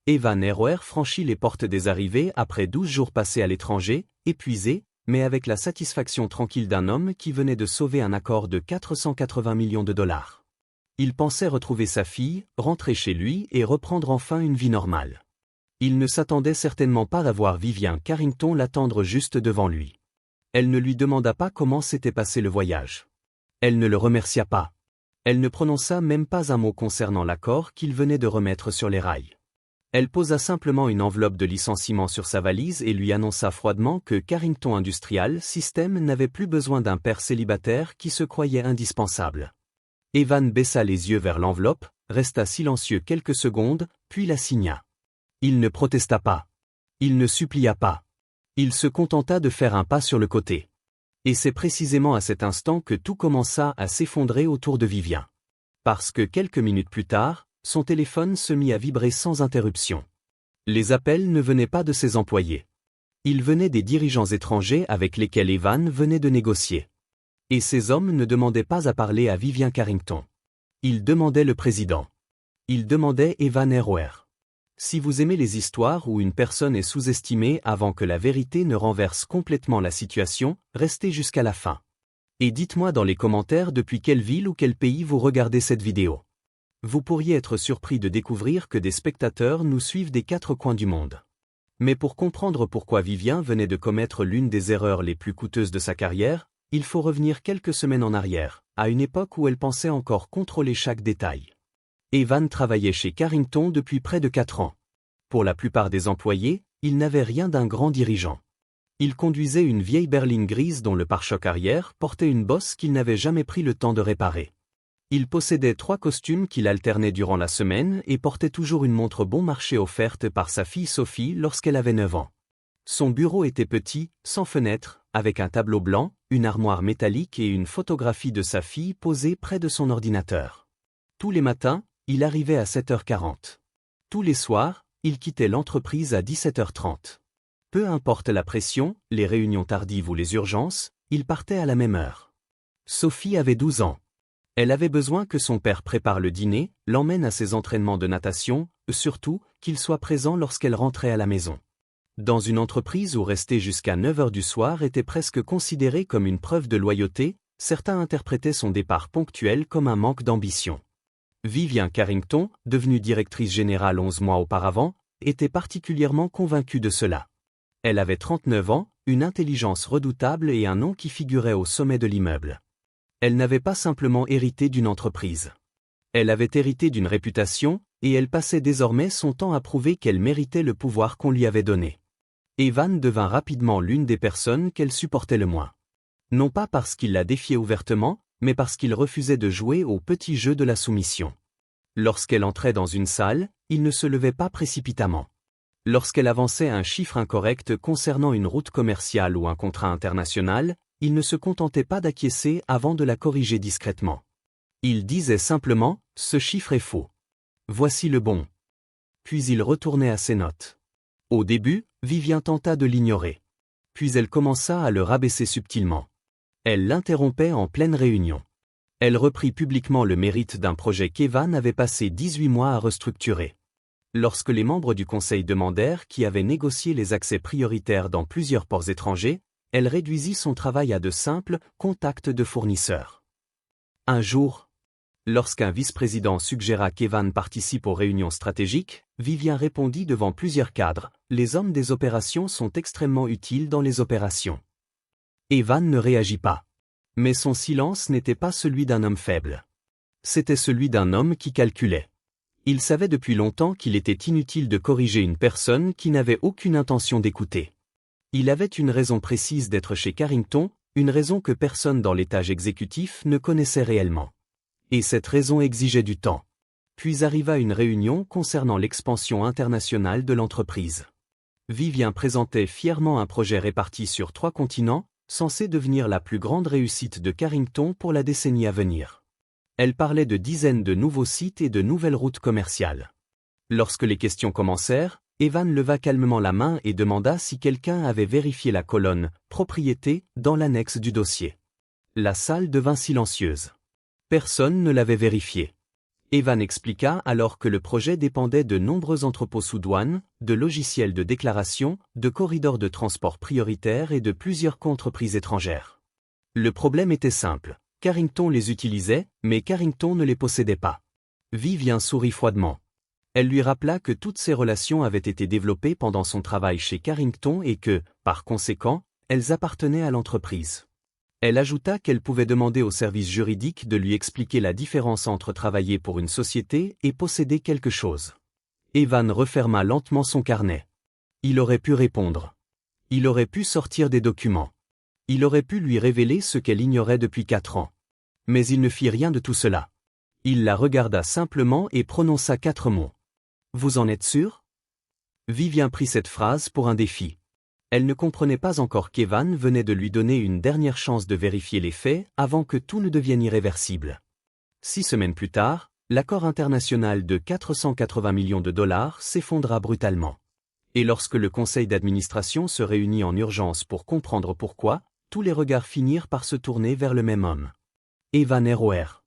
Evan Erroer franchit les portes des arrivées après 12 jours passés à l'étranger, épuisé, mais avec la satisfaction tranquille d'un homme qui venait de sauver un accord de 480 millions de dollars. Il pensait retrouver sa fille, rentrer chez lui et reprendre enfin une vie normale. Il ne s'attendait certainement pas à voir Vivian Carrington l'attendre juste devant lui. Elle ne lui demanda pas comment s'était passé le voyage. Elle ne le remercia pas. Elle ne prononça même pas un mot concernant l'accord qu'il venait de remettre sur les rails. Elle posa simplement une enveloppe de licenciement sur sa valise et lui annonça froidement que Carrington Industrial System n'avait plus besoin d'un père célibataire qui se croyait indispensable. Evan baissa les yeux vers l'enveloppe, resta silencieux quelques secondes, puis la signa. Il ne protesta pas. Il ne supplia pas. Il se contenta de faire un pas sur le côté. Et c'est précisément à cet instant que tout commença à s'effondrer autour de Vivian. Parce que quelques minutes plus tard, son téléphone se mit à vibrer sans interruption. Les appels ne venaient pas de ses employés. Ils venaient des dirigeants étrangers avec lesquels Evan venait de négocier. Et ces hommes ne demandaient pas à parler à Vivian Carrington. Ils demandaient le président. Ils demandaient Evan Erroer. Si vous aimez les histoires où une personne est sous-estimée avant que la vérité ne renverse complètement la situation, restez jusqu'à la fin. Et dites-moi dans les commentaires depuis quelle ville ou quel pays vous regardez cette vidéo. Vous pourriez être surpris de découvrir que des spectateurs nous suivent des 4 coins du monde. Mais pour comprendre pourquoi Vivian venait de commettre l'une des erreurs les plus coûteuses de sa carrière, il faut revenir quelques semaines en arrière, à une époque où elle pensait encore contrôler chaque détail. Evan travaillait chez Carrington depuis près de 4 ans. Pour la plupart des employés, il n'avait rien d'un grand dirigeant. Il conduisait une vieille berline grise dont le pare-choc arrière portait une bosse qu'il n'avait jamais pris le temps de réparer. Il possédait 3 costumes qu'il alternait durant la semaine et portait toujours une montre bon marché offerte par sa fille Sophie lorsqu'elle avait 9 ans. Son bureau était petit, sans fenêtre, avec un tableau blanc, une armoire métallique et une photographie de sa fille posée près de son ordinateur. Tous les matins, il arrivait à 7h40. Tous les soirs, il quittait l'entreprise à 17h30. Peu importe la pression, les réunions tardives ou les urgences, il partait à la même heure. Sophie avait 12 ans. Elle avait besoin que son père prépare le dîner, l'emmène à ses entraînements de natation, surtout, qu'il soit présent lorsqu'elle rentrait à la maison. Dans une entreprise où rester jusqu'à 9h du soir était presque considéré comme une preuve de loyauté, certains interprétaient son départ ponctuel comme un manque d'ambition. Vivian Carrington, devenue directrice générale 11 mois auparavant, était particulièrement convaincue de cela. Elle avait 39 ans, une intelligence redoutable et un nom qui figurait au sommet de l'immeuble. Elle n'avait pas simplement hérité d'une entreprise. Elle avait hérité d'une réputation, et elle passait désormais son temps à prouver qu'elle méritait le pouvoir qu'on lui avait donné. Evan devint rapidement l'une des personnes qu'elle supportait le moins. Non pas parce qu'il la défiait ouvertement, mais parce qu'il refusait de jouer au petit jeu de la soumission. Lorsqu'elle entrait dans une salle, il ne se levait pas précipitamment. Lorsqu'elle avançait un chiffre incorrect concernant une route commerciale ou un contrat international, il ne se contentait pas d'acquiescer avant de la corriger discrètement. Il disait simplement « ce chiffre est faux. Voici le bon ». Puis il retournait à ses notes. Au début, Vivian tenta de l'ignorer. Puis elle commença à le rabaisser subtilement. Elle l'interrompait en pleine réunion. Elle reprit publiquement le mérite d'un projet qu'Evan avait passé 18 mois à restructurer. Lorsque les membres du conseil demandèrent qui avait négocié les accès prioritaires dans plusieurs ports étrangers, elle réduisit son travail à de simples contacts de fournisseurs. Un jour, lorsqu'un vice-président suggéra qu'Evan participe aux réunions stratégiques, Vivian répondit devant plusieurs cadres « Les hommes des opérations sont extrêmement utiles dans les opérations ». Evan ne réagit pas. Mais son silence n'était pas celui d'un homme faible. C'était celui d'un homme qui calculait. Il savait depuis longtemps qu'il était inutile de corriger une personne qui n'avait aucune intention d'écouter. Il avait une raison précise d'être chez Carrington, une raison que personne dans l'étage exécutif ne connaissait réellement. Et cette raison exigeait du temps. Puis arriva une réunion concernant l'expansion internationale de l'entreprise. Vivian présentait fièrement un projet réparti sur 3 continents, censé devenir la plus grande réussite de Carrington pour la décennie à venir. Elle parlait de dizaines de nouveaux sites et de nouvelles routes commerciales. Lorsque les questions commencèrent, Evan leva calmement la main et demanda si quelqu'un avait vérifié la colonne « Propriété » dans l'annexe du dossier. La salle devint silencieuse. Personne ne l'avait vérifié. Evan expliqua alors que le projet dépendait de nombreux entrepôts sous douane, de logiciels de déclaration, de corridors de transport prioritaires et de plusieurs entreprises étrangères. Le problème était simple. Carrington les utilisait, mais Carrington ne les possédait pas. Vivian sourit froidement. Elle lui rappela que toutes ces relations avaient été développées pendant son travail chez Carrington et que, par conséquent, elles appartenaient à l'entreprise. Elle ajouta qu'elle pouvait demander au service juridique de lui expliquer la différence entre travailler pour une société et posséder quelque chose. Evan referma lentement son carnet. Il aurait pu répondre. Il aurait pu sortir des documents. Il aurait pu lui révéler ce qu'elle ignorait depuis 4 ans. Mais il ne fit rien de tout cela. Il la regarda simplement et prononça 4 mots. « Vous en êtes sûr ?» Vivian prit cette phrase pour un défi. Elle ne comprenait pas encore qu'Evan venait de lui donner une dernière chance de vérifier les faits avant que tout ne devienne irréversible. 6 semaines plus tard, l'accord international de 480 millions de dollars s'effondra brutalement. Et lorsque le conseil d'administration se réunit en urgence pour comprendre pourquoi, tous les regards finirent par se tourner vers le même homme. Evan Roer.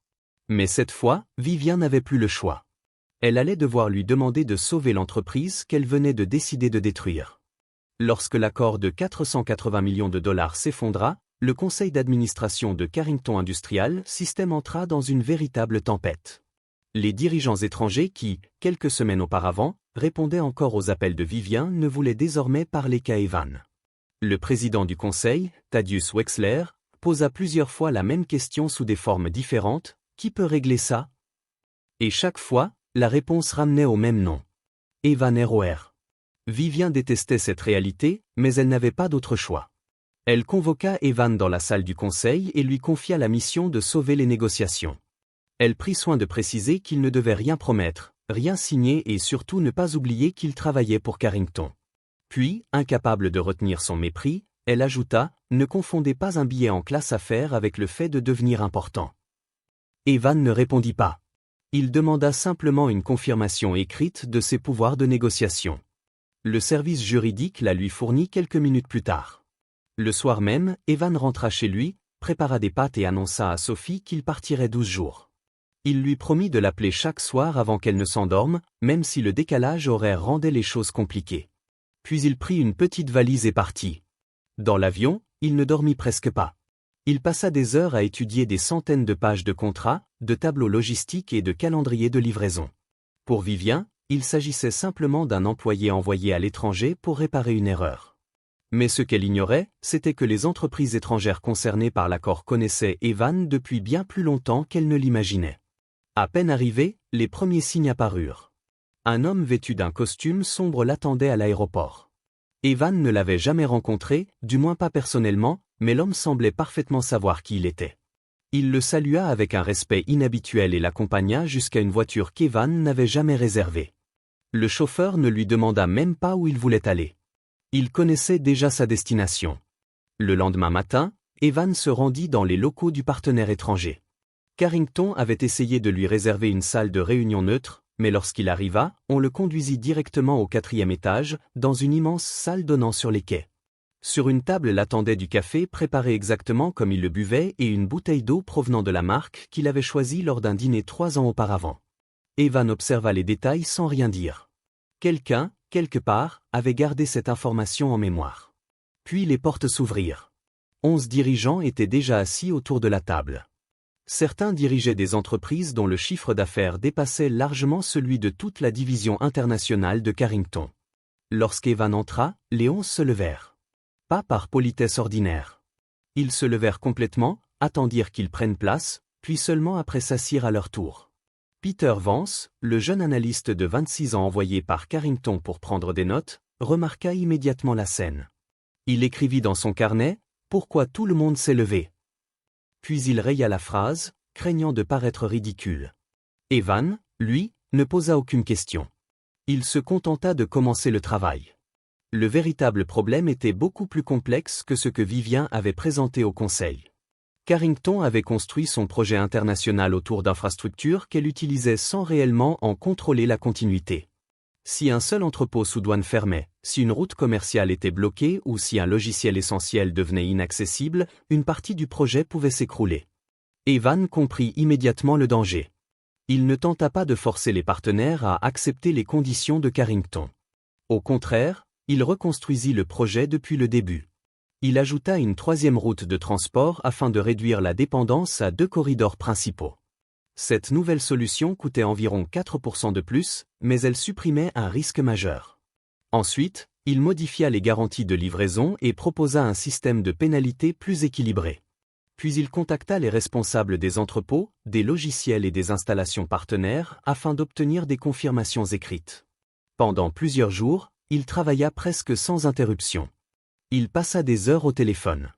Mais cette fois, Vivian n'avait plus le choix. Elle allait devoir lui demander de sauver l'entreprise qu'elle venait de décider de détruire. Lorsque l'accord de 480 millions de dollars s'effondra, le conseil d'administration de Carrington Industrial System entra dans une véritable tempête. Les dirigeants étrangers qui, quelques semaines auparavant, répondaient encore aux appels de Vivian ne voulaient désormais parler qu'à Evan. Le président du conseil, Thaddeus Wexler, posa plusieurs fois la même question sous des formes différentes: qui peut régler ça? Et chaque fois, la réponse ramenait au même nom. Evan Roer. Vivian détestait cette réalité, mais elle n'avait pas d'autre choix. Elle convoqua Evan dans la salle du conseil et lui confia la mission de sauver les négociations. Elle prit soin de préciser qu'il ne devait rien promettre, rien signer et surtout ne pas oublier qu'il travaillait pour Carrington. Puis, incapable de retenir son mépris, elle ajouta: « Ne confondez pas un billet en classe affaires avec le fait de devenir important. » Evan ne répondit pas. Il demanda simplement une confirmation écrite de ses pouvoirs de négociation. Le service juridique la lui fournit quelques minutes plus tard. Le soir même, Evan rentra chez lui, prépara des pâtes et annonça à Sophie qu'il partirait 12 jours. Il lui promit de l'appeler chaque soir avant qu'elle ne s'endorme, même si le décalage horaire rendait les choses compliquées. Puis il prit une petite valise et partit. Dans l'avion, il ne dormit presque pas. Il passa des heures à étudier des centaines de pages de contrats, de tableaux logistiques et de calendriers de livraison. Pour Vivian, il s'agissait simplement d'un employé envoyé à l'étranger pour réparer une erreur. Mais ce qu'elle ignorait, c'était que les entreprises étrangères concernées par l'accord connaissaient Evan depuis bien plus longtemps qu'elle ne l'imaginait. À peine arrivé, les premiers signes apparurent. Un homme vêtu d'un costume sombre l'attendait à l'aéroport. Evan ne l'avait jamais rencontré, du moins pas personnellement, mais l'homme semblait parfaitement savoir qui il était. Il le salua avec un respect inhabituel et l'accompagna jusqu'à une voiture qu'Evan n'avait jamais réservée. Le chauffeur ne lui demanda même pas où il voulait aller. Il connaissait déjà sa destination. Le lendemain matin, Evan se rendit dans les locaux du partenaire étranger. Carrington avait essayé de lui réserver une salle de réunion neutre, mais lorsqu'il arriva, on le conduisit directement au 4e étage, dans une immense salle donnant sur les quais. Sur une table l'attendait du café préparé exactement comme il le buvait et une bouteille d'eau provenant de la marque qu'il avait choisie lors d'un dîner 3 ans auparavant. Evan observa les détails sans rien dire. Quelqu'un, quelque part, avait gardé cette information en mémoire. Puis les portes s'ouvrirent. 11 dirigeants étaient déjà assis autour de la table. Certains dirigeaient des entreprises dont le chiffre d'affaires dépassait largement celui de toute la division internationale de Carrington. Lorsqu'Evan entra, les 11 se levèrent. Pas par politesse ordinaire. Ils se levèrent complètement, attendirent qu'ils prennent place, puis seulement après s'assirent à leur tour. Peter Vance, le jeune analyste de 26 ans envoyé par Carrington pour prendre des notes, remarqua immédiatement la scène. Il écrivit dans son carnet « Pourquoi tout le monde s'est levé ?» Puis il raya la phrase, craignant de paraître ridicule. Evan, lui, ne posa aucune question. Il se contenta de commencer le travail. Le véritable problème était beaucoup plus complexe que ce que Vivian avait présenté au conseil. Carrington avait construit son projet international autour d'infrastructures qu'elle utilisait sans réellement en contrôler la continuité. Si un seul entrepôt sous douane fermait, si une route commerciale était bloquée ou si un logiciel essentiel devenait inaccessible, une partie du projet pouvait s'écrouler. Evan comprit immédiatement le danger. Il ne tenta pas de forcer les partenaires à accepter les conditions de Carrington. Au contraire, il reconstruisit le projet depuis le début. Il ajouta une troisième route de transport afin de réduire la dépendance à 2 corridors principaux. Cette nouvelle solution coûtait environ 4% de plus, mais elle supprimait un risque majeur. Ensuite, il modifia les garanties de livraison et proposa un système de pénalités plus équilibré. Puis il contacta les responsables des entrepôts, des logiciels et des installations partenaires afin d'obtenir des confirmations écrites. Pendant plusieurs jours, il travailla presque sans interruption. Il passa des heures au téléphone.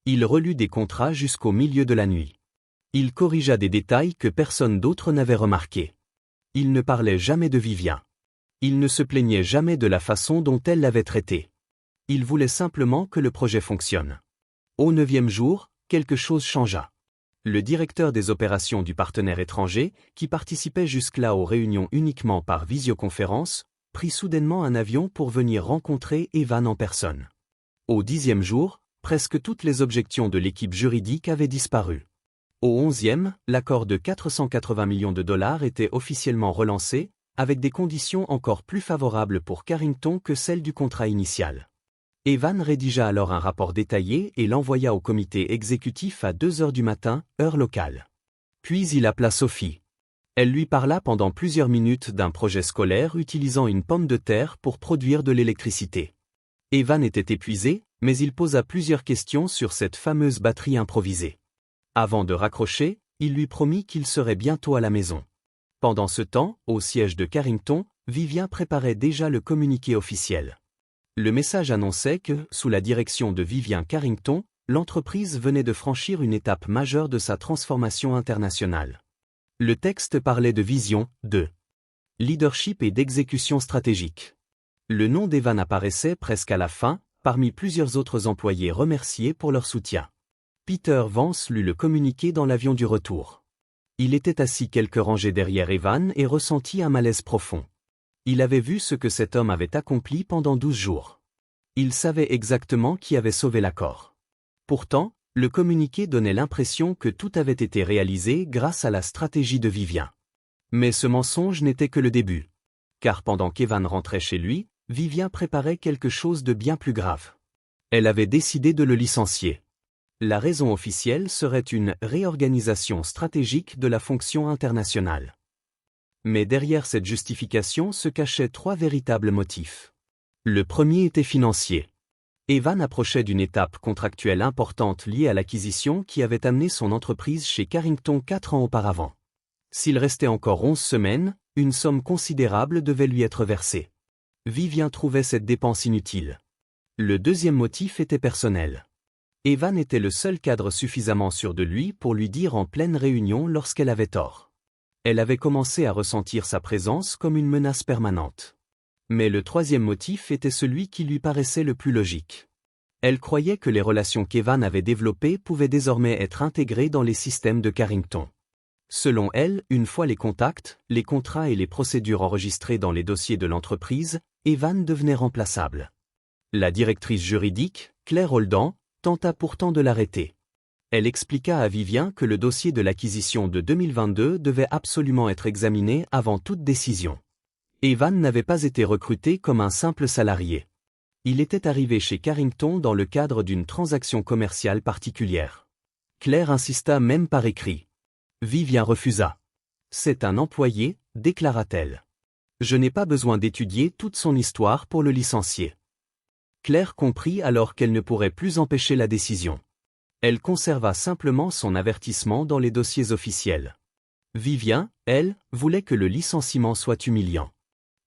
Il relut des contrats jusqu'au milieu de la nuit. Il corrigea des détails que personne d'autre n'avait remarqués. Il ne parlait jamais de Vivian. Il ne se plaignait jamais de la façon dont elle l'avait traité. Il voulait simplement que le projet fonctionne. Au 9e jour, quelque chose changea. Le directeur des opérations du partenaire étranger, qui participait jusque-là aux réunions uniquement par visioconférence, prit soudainement un avion pour venir rencontrer Evan en personne. Au 10e jour, presque toutes les objections de l'équipe juridique avaient disparu. Au 11e, l'accord de 480 millions de dollars était officiellement relancé, avec des conditions encore plus favorables pour Carrington que celles du contrat initial. Evan rédigea alors un rapport détaillé et l'envoya au comité exécutif à 2 heures du matin, heure locale. Puis il appela Sophie. Elle lui parla pendant plusieurs minutes d'un projet scolaire utilisant une pomme de terre pour produire de l'électricité. Evan était épuisé, mais il posa plusieurs questions sur cette fameuse batterie improvisée. Avant de raccrocher, il lui promit qu'il serait bientôt à la maison. Pendant ce temps, au siège de Carrington, Vivian préparait déjà le communiqué officiel. Le message annonçait que, sous la direction de Vivian Carrington, l'entreprise venait de franchir une étape majeure de sa transformation internationale. Le texte parlait de vision, de leadership et d'exécution stratégique. Le nom d'Evan apparaissait presque à la fin, parmi plusieurs autres employés remerciés pour leur soutien. Peter Vance lut le communiqué dans l'avion du retour. Il était assis quelques rangées derrière Evan et ressentit un malaise profond. Il avait vu ce que cet homme avait accompli pendant 12 jours. Il savait exactement qui avait sauvé l'accord. Pourtant, le communiqué donnait l'impression que tout avait été réalisé grâce à la stratégie de Vivian. Mais ce mensonge n'était que le début. Car pendant qu'Evan rentrait chez lui, Vivian préparait quelque chose de bien plus grave. Elle avait décidé de le licencier. La raison officielle serait une réorganisation stratégique de la fonction internationale. Mais derrière cette justification se cachaient 3 véritables motifs. Le premier était financier. Evan approchait d'une étape contractuelle importante liée à l'acquisition qui avait amené son entreprise chez Carrington 4 ans auparavant. S'il restait encore 11 semaines, une somme considérable devait lui être versée. Vivian trouvait cette dépense inutile. Le deuxième motif était personnel. Evan était le seul cadre suffisamment sûr de lui pour lui dire en pleine réunion lorsqu'elle avait tort. Elle avait commencé à ressentir sa présence comme une menace permanente. Mais le troisième motif était celui qui lui paraissait le plus logique. Elle croyait que les relations qu'Evan avait développées pouvaient désormais être intégrées dans les systèmes de Carrington. Selon elle, une fois les contacts, les contrats et les procédures enregistrés dans les dossiers de l'entreprise, Evan devenait remplaçable. La directrice juridique, Claire Holden, tenta pourtant de l'arrêter. Elle expliqua à Vivian que le dossier de l'acquisition de 2022 devait absolument être examiné avant toute décision. Evan n'avait pas été recruté comme un simple salarié. Il était arrivé chez Carrington dans le cadre d'une transaction commerciale particulière. Claire insista même par écrit. Vivian refusa. C'est un employé, déclara-t-elle. Je n'ai pas besoin d'étudier toute son histoire pour le licencier. Claire comprit alors qu'elle ne pourrait plus empêcher la décision. Elle conserva simplement son avertissement dans les dossiers officiels. Vivian, elle, voulait que le licenciement soit humiliant.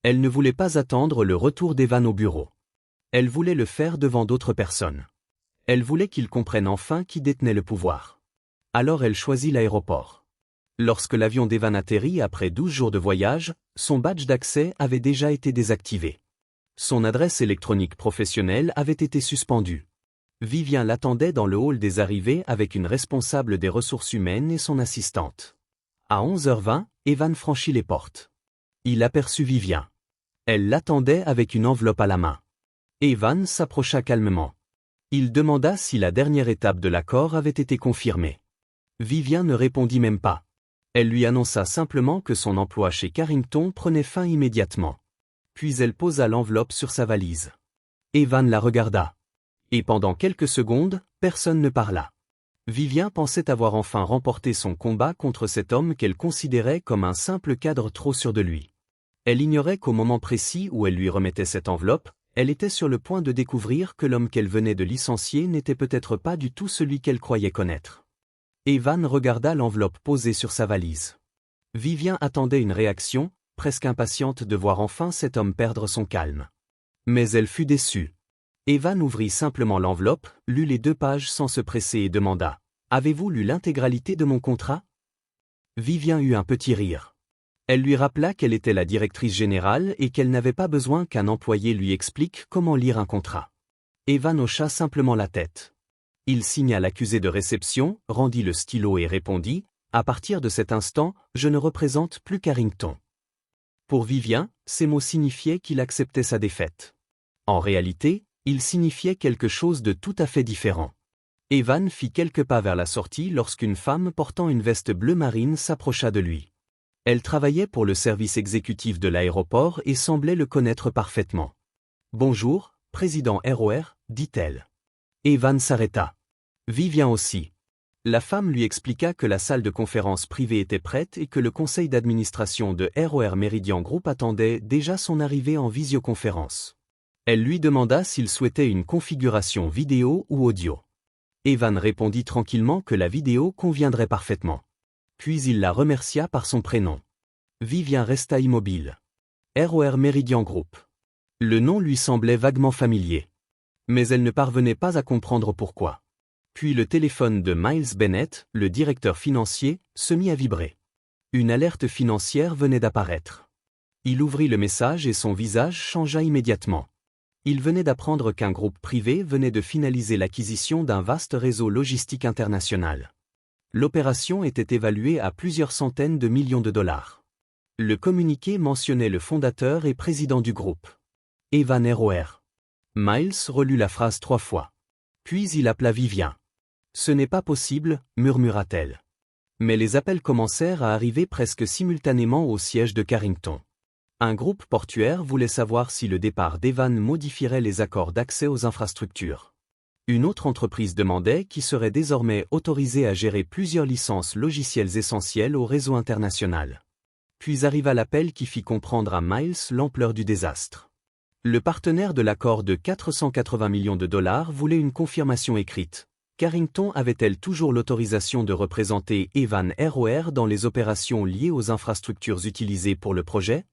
Elle ne voulait pas attendre le retour d'Evan au bureau. Elle voulait le faire devant d'autres personnes. Elle voulait qu'il comprenne enfin qui détenait le pouvoir. Alors elle choisit l'aéroport. Lorsque l'avion d'Evan atterrit après 12 jours de voyage, son badge d'accès avait déjà été désactivé. Son adresse électronique professionnelle avait été suspendue. Vivian l'attendait dans le hall des arrivées avec une responsable des ressources humaines et son assistante. À 11h20, Evan franchit les portes. Il aperçut Vivian. Elle l'attendait avec une enveloppe à la main. Evan s'approcha calmement. Il demanda si la dernière étape de l'accord avait été confirmée. Vivian ne répondit même pas. Elle lui annonça simplement que son emploi chez Carrington prenait fin immédiatement. Puis elle posa l'enveloppe sur sa valise. Evan la regarda. Et pendant quelques secondes, personne ne parla. Vivien pensait avoir enfin remporté son combat contre cet homme qu'elle considérait comme un simple cadre trop sûr de lui. Elle ignorait qu'au moment précis où elle lui remettait cette enveloppe, elle était sur le point de découvrir que l'homme qu'elle venait de licencier n'était peut-être pas du tout celui qu'elle croyait connaître. Evan regarda l'enveloppe posée sur sa valise. Vivien attendait une réaction, presque impatiente de voir enfin cet homme perdre son calme. Mais elle fut déçue. Evan ouvrit simplement l'enveloppe, lut les 2 pages sans se presser et demanda « Avez-vous lu l'intégralité de mon contrat ?» Vivien eut un petit rire. Elle lui rappela qu'elle était la directrice générale et qu'elle n'avait pas besoin qu'un employé lui explique comment lire un contrat. Evan hocha simplement la tête. Il signa l'accusé de réception, rendit le stylo et répondit « À partir de cet instant, je ne représente plus Carrington. » Pour Vivien, ces mots signifiaient qu'il acceptait sa défaite. En réalité, il signifiait quelque chose de tout à fait différent. Evan fit quelques pas vers la sortie lorsqu'une femme portant une veste bleu marine s'approcha de lui. Elle travaillait pour le service exécutif de l'aéroport et semblait le connaître parfaitement. « Bonjour, président ROR, dit-elle. Evan s'arrêta. Vivien aussi. La femme lui expliqua que la salle de conférence privée était prête et que le conseil d'administration de ROR Meridian Group attendait déjà son arrivée en visioconférence. Elle lui demanda s'il souhaitait une configuration vidéo ou audio. Evan répondit tranquillement que la vidéo conviendrait parfaitement. Puis il la remercia par son prénom. Vivien resta immobile. ROR Meridian Group. Le nom lui semblait vaguement familier. Mais elle ne parvenait pas à comprendre pourquoi. Puis le téléphone de Miles Bennett, le directeur financier, se mit à vibrer. Une alerte financière venait d'apparaître. Il ouvrit le message et son visage changea immédiatement. Il venait d'apprendre qu'un groupe privé venait de finaliser l'acquisition d'un vaste réseau logistique international. L'opération était évaluée à plusieurs centaines de millions de dollars. Le communiqué mentionnait le fondateur et président du groupe. Evan ROR. Miles relut la phrase 3 fois. Puis il appela Vivien. « Ce n'est pas possible, murmura-t-elle. Mais les appels commencèrent à arriver presque simultanément au siège de Carrington. Un groupe portuaire voulait savoir si le départ d'Evan modifierait les accords d'accès aux infrastructures. Une autre entreprise demandait qui serait désormais autorisée à gérer plusieurs licences logicielles essentielles au réseau international. Puis arriva l'appel qui fit comprendre à Miles l'ampleur du désastre. Le partenaire de l'accord de 480 millions de dollars voulait une confirmation écrite. Carrington avait-elle toujours l'autorisation de représenter Evan ROR dans les opérations liées aux infrastructures utilisées pour le projet?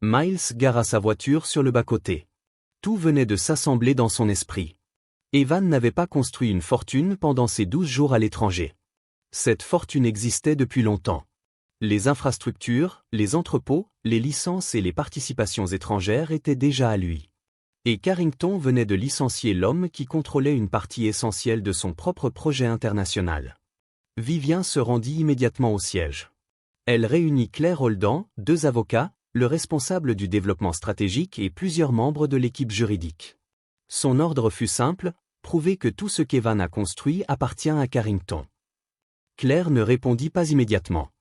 Miles gara sa voiture sur le bas-côté. Tout venait de s'assembler dans son esprit. Evan n'avait pas construit une fortune pendant ses 12 jours à l'étranger. Cette fortune existait depuis longtemps. Les infrastructures, les entrepôts, les licences et les participations étrangères étaient déjà à lui. Et Carrington venait de licencier l'homme qui contrôlait une partie essentielle de son propre projet international. Vivien se rendit immédiatement au siège. Elle réunit Claire Holdan, 2 avocats, le responsable du développement stratégique et plusieurs membres de l'équipe juridique. Son ordre fut simple, prouver que tout ce qu'Evan a construit appartient à Carrington. Claire ne répondit pas immédiatement.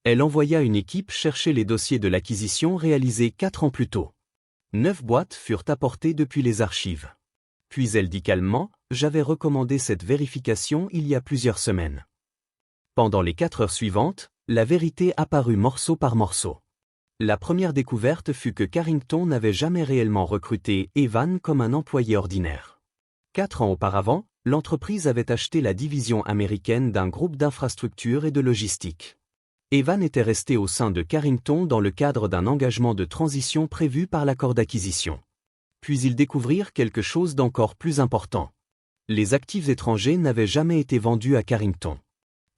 Elle envoya une équipe chercher les dossiers de l'acquisition réalisés 4 ans plus tôt. 9 boîtes furent apportées depuis les archives. Puis elle dit calmement, « J'avais recommandé cette vérification il y a plusieurs semaines. » Pendant les 4 heures suivantes, la vérité apparut morceau par morceau. La première découverte fut que Carrington n'avait jamais réellement recruté Evan comme un employé ordinaire. 4 ans auparavant, l'entreprise avait acheté la division américaine d'un groupe d'infrastructures et de logistique. Evan était resté au sein de Carrington dans le cadre d'un engagement de transition prévu par l'accord d'acquisition. Puis ils découvrirent quelque chose d'encore plus important. Les actifs étrangers n'avaient jamais été vendus à Carrington.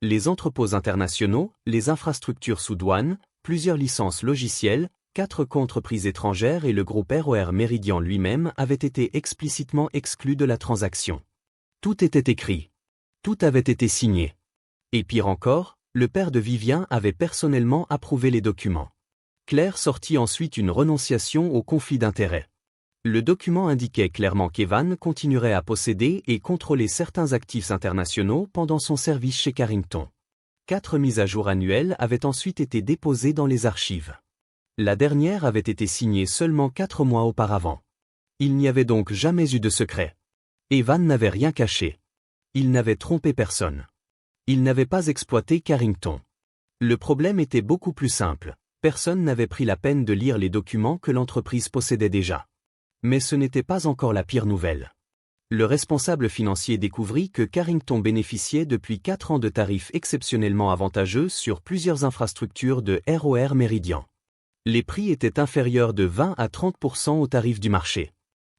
Les entrepôts internationaux, les infrastructures sous douane, plusieurs licences logicielles, 4 entreprises étrangères et le groupe ROR Meridian lui-même avaient été explicitement exclus de la transaction. Tout était écrit. Tout avait été signé. Et pire encore, le père de Vivien avait personnellement approuvé les documents. Claire sortit ensuite une renonciation au conflit d'intérêts. Le document indiquait clairement qu'Evan continuerait à posséder et contrôler certains actifs internationaux pendant son service chez Carrington. 4 mises à jour annuelles avaient ensuite été déposées dans les archives. La dernière avait été signée seulement 4 mois auparavant. Il n'y avait donc jamais eu de secret. Evan n'avait rien caché. Il n'avait trompé personne. Il n'avait pas exploité Carrington. Le problème était beaucoup plus simple. Personne n'avait pris la peine de lire les documents que l'entreprise possédait déjà. Mais ce n'était pas encore la pire nouvelle. Le responsable financier découvrit que Carrington bénéficiait depuis 4 ans de tarifs exceptionnellement avantageux sur plusieurs infrastructures de ROR Meridian. Les prix étaient inférieurs de 20 à 30% aux tarifs du marché.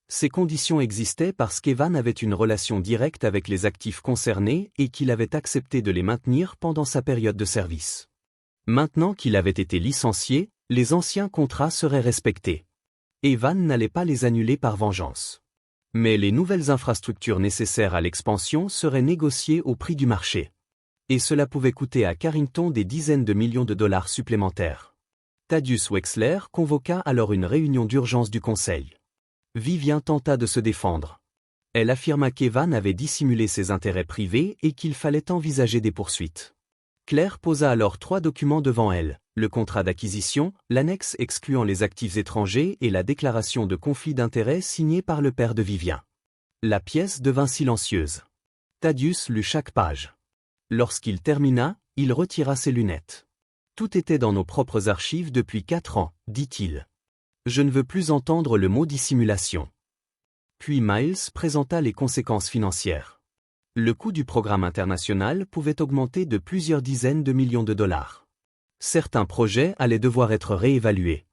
Ces conditions existaient parce qu'Evan avait une relation directe avec les actifs concernés et qu'il avait accepté de les maintenir pendant sa période de service. Maintenant qu'il avait été licencié, les anciens contrats seraient respectés. Evan n'allait pas les annuler par vengeance. Mais les nouvelles infrastructures nécessaires à l'expansion seraient négociées au prix du marché. Et cela pouvait coûter à Carrington des dizaines de millions de dollars supplémentaires. Thaddeus Wexler convoqua alors une réunion d'urgence du conseil. Vivien tenta de se défendre. Elle affirma qu'Evan avait dissimulé ses intérêts privés et qu'il fallait envisager des poursuites. Claire posa alors 3 documents devant elle, le contrat d'acquisition, l'annexe excluant les actifs étrangers et la déclaration de conflit d'intérêts signée par le père de Vivien. La pièce devint silencieuse. Thaddeus lut chaque page. Lorsqu'il termina, il retira ses lunettes. « Tout était dans nos propres archives depuis 4 ans, dit-il. Je ne veux plus entendre le mot dissimulation. » Puis Miles présenta les conséquences financières. Le coût du programme international pouvait augmenter de plusieurs dizaines de millions de dollars. Certains projets allaient devoir être réévalués.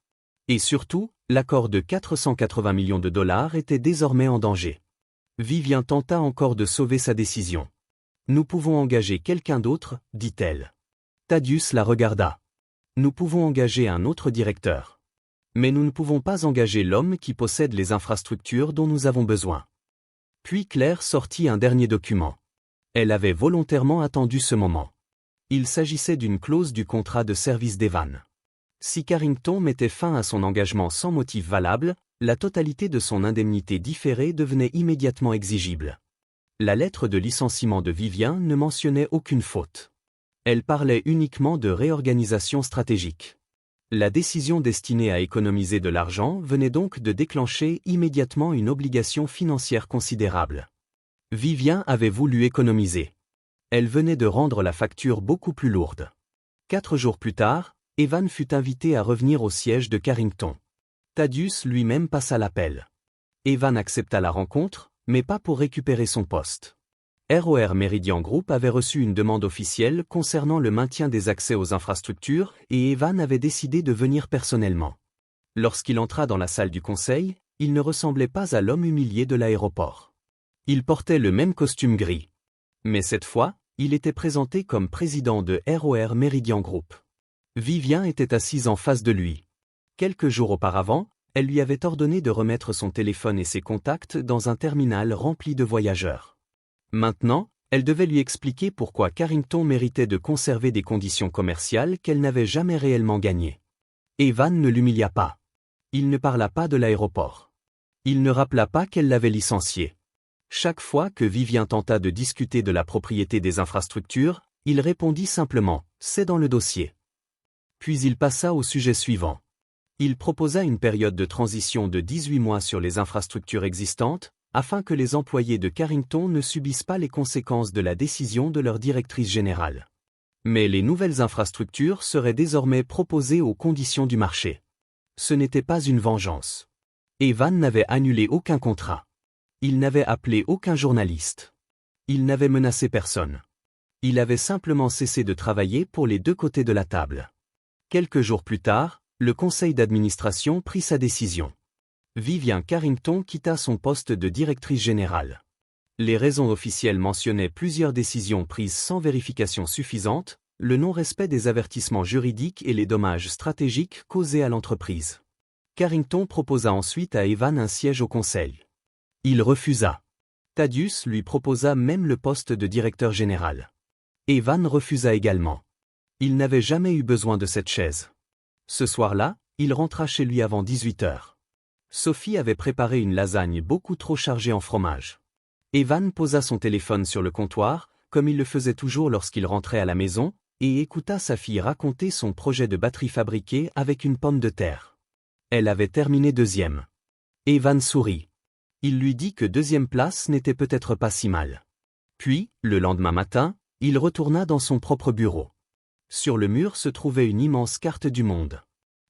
Et surtout, l'accord de 480 millions de dollars était désormais en danger. Vivien tenta encore de sauver sa décision. « Nous pouvons engager quelqu'un d'autre, dit-elle. Thaddeus la regarda. « Nous pouvons engager un autre directeur. Mais nous ne pouvons pas engager l'homme qui possède les infrastructures dont nous avons besoin. » Puis Claire sortit un dernier document. Elle avait volontairement attendu ce moment. Il s'agissait d'une clause du contrat de service d'Evan. Si Carrington mettait fin à son engagement sans motif valable, la totalité de son indemnité différée devenait immédiatement exigible. La lettre de licenciement de Vivien ne mentionnait aucune faute. Elle parlait uniquement de réorganisation stratégique. La décision destinée à économiser de l'argent venait donc de déclencher immédiatement une obligation financière considérable. Vivien avait voulu économiser. Elle venait de rendre la facture beaucoup plus lourde. 4 jours plus tard, Evan fut invité à revenir au siège de Carrington. Thaddeus lui-même passa l'appel. Evan accepta la rencontre, mais pas pour récupérer son poste. ROR Meridian Group avait reçu une demande officielle concernant le maintien des accès aux infrastructures et Evan avait décidé de venir personnellement. Lorsqu'il entra dans la salle du conseil, il ne ressemblait pas à l'homme humilié de l'aéroport. Il portait le même costume gris. Mais cette fois, il était présenté comme président de ROR Meridian Group. Vivien était assise en face de lui. Quelques jours auparavant, elle lui avait ordonné de remettre son téléphone et ses contacts dans un terminal rempli de voyageurs. Maintenant, elle devait lui expliquer pourquoi Carrington méritait de conserver des conditions commerciales qu'elle n'avait jamais réellement gagnées. Evan ne l'humilia pas. Il ne parla pas de l'aéroport. Il ne rappela pas qu'elle l'avait licencié. Chaque fois que Vivien tenta de discuter de la propriété des infrastructures, il répondit simplement « c'est dans le dossier ». Puis il passa au sujet suivant. Il proposa une période de transition de 18 mois sur les infrastructures existantes, afin que les employés de Carrington ne subissent pas les conséquences de la décision de leur directrice générale. Mais les nouvelles infrastructures seraient désormais proposées aux conditions du marché. Ce n'était pas une vengeance. Evan n'avait annulé aucun contrat. Il n'avait appelé aucun journaliste. Il n'avait menacé personne. Il avait simplement cessé de travailler pour les 2 côtés de la table. Quelques jours plus tard, le conseil d'administration prit sa décision. Vivien Carrington quitta son poste de directrice générale. Les raisons officielles mentionnaient plusieurs décisions prises sans vérification suffisante, le non-respect des avertissements juridiques et les dommages stratégiques causés à l'entreprise. Carrington proposa ensuite à Evan un siège au conseil. Il refusa. Thaddeus lui proposa même le poste de directeur général. Evan refusa également. Il n'avait jamais eu besoin de cette chaise. Ce soir-là, il rentra chez lui avant 18 heures. Sophie avait préparé une lasagne beaucoup trop chargée en fromage. Evan posa son téléphone sur le comptoir, comme il le faisait toujours lorsqu'il rentrait à la maison, et écouta sa fille raconter son projet de batterie fabriquée avec une pomme de terre. Elle avait terminé deuxième. Evan sourit. Il lui dit que deuxième place n'était peut-être pas si mal. Puis, le lendemain matin, il retourna dans son propre bureau. Sur le mur se trouvait une immense carte du monde.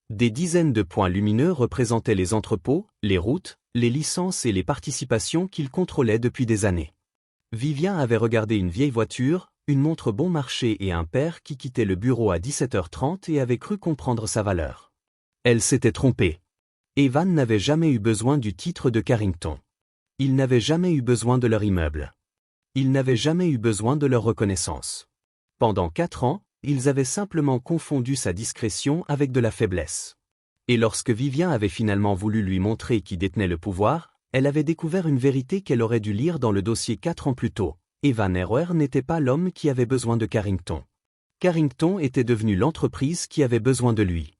Des dizaines de points lumineux représentaient les entrepôts, les routes, les licences et les participations qu'il contrôlait depuis des années. Vivien avait regardé une vieille voiture, une montre bon marché et un père qui quittait le bureau à 17h30 et avait cru comprendre sa valeur. Elle s'était trompée. Evan n'avait jamais eu besoin du titre de Carrington. Il n'avait jamais eu besoin de leur immeuble. Il n'avait jamais eu besoin de leur reconnaissance. Pendant 4 ans, ils avaient simplement confondu sa discrétion avec de la faiblesse. Et lorsque Vivien avait finalement voulu lui montrer qui détenait le pouvoir, elle avait découvert une vérité qu'elle aurait dû lire dans le dossier 4 ans plus tôt. Evan Erwer n'était pas l'homme qui avait besoin de Carrington. Carrington était devenu l'entreprise qui avait besoin de lui.